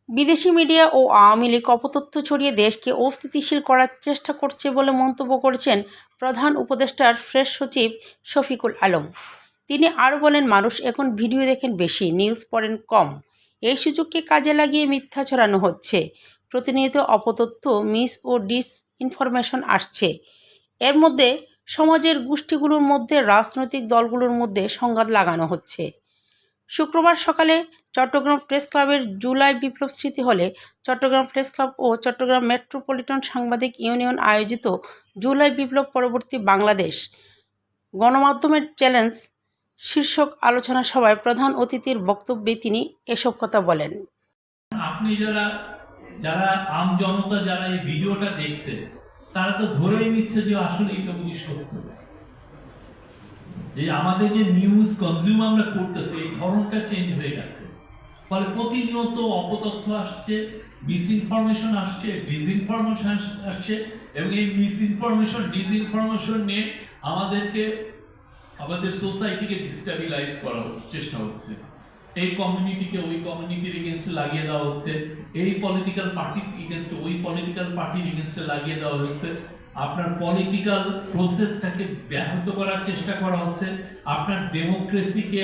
বিদেশি মিডিয়া ও আওয়ামী লীগ অপতথ্য ছড়িয়ে দেশকে অস্থিতিশীল করার চেষ্টা করছে বলে মন্তব্য করেছেন প্রধান উপদেষ্টার প্রেস সচিব শফিকুল আলম। তিনি আরও বলেন, মানুষ এখন ভিডিও দেখেন বেশি, নিউজ পড়েন কম। এই সুযোগকে কাজে লাগিয়ে মিথ্যা ছড়ানো হচ্ছে। প্রতিনিয়ত অপতথ্য, মিস ও ডিস ইনফরমেশন আসছে। এর মধ্যে সমাজের গোষ্ঠীগুলোর মধ্যে, রাজনৈতিক দলগুলোর মধ্যে সংঘাত লাগানো হচ্ছে। শুক্রবার সকালে চট্টগ্রাম প্রেস ক্লাবের জুলাই বিপ্লব স্মৃতি হলে চট্টগ্রাম প্রেস ক্লাব ও চট্টগ্রাম মেট্রোপলিটন সাংবাদিক ইউনিয়ন আয়োজিত জুলাই বিপ্লব পরবর্তী বাংলাদেশ গণমাধ্যমের চ্যালেঞ্জ শীর্ষক আলোচনা সভায় প্রধান অতিথির বক্তব্যে তিনি এসব কথা বলেন। আপনি যারা যারা আম জনতা যারা এই ভিডিওটা দেখছে তারা তো ধরেই নিচ্ছে যে আসলে এটা বুঝি সত্য, যে আমাদের যে নিউজ কনজিউম আমরা করতেছি এই ধরনটা চেঞ্জ হয়ে গেছে। ফলে প্রতিনিয়ত অপতথ্য আসছে, মিসইনফরমেশন আসছে, ডিসইনফরমেশন আসছে, এবং এই মিসইনফরমেশন ডিসইনফরমেশন নিয়ে আমাদের সোসাইটিকে ডিস্টেবিলাইজ করার চেষ্টা হচ্ছে। এই কমিউনিটিকে ওই কমিউনিটির এগেনস্টে লাগিয়ে দেওয়া হচ্ছে, এই পলিটিক্যাল পার্টির এগেনস্টে ওই পলিটিক্যাল পার্টির এগেনস্টে লাগিয়ে দেওয়া হচ্ছে। আপনার পলিটিক্যাল প্রসেসটাকে ব্যাহত করার চেষ্টা করা হচ্ছে, আপনার ডেমোক্রেসিকে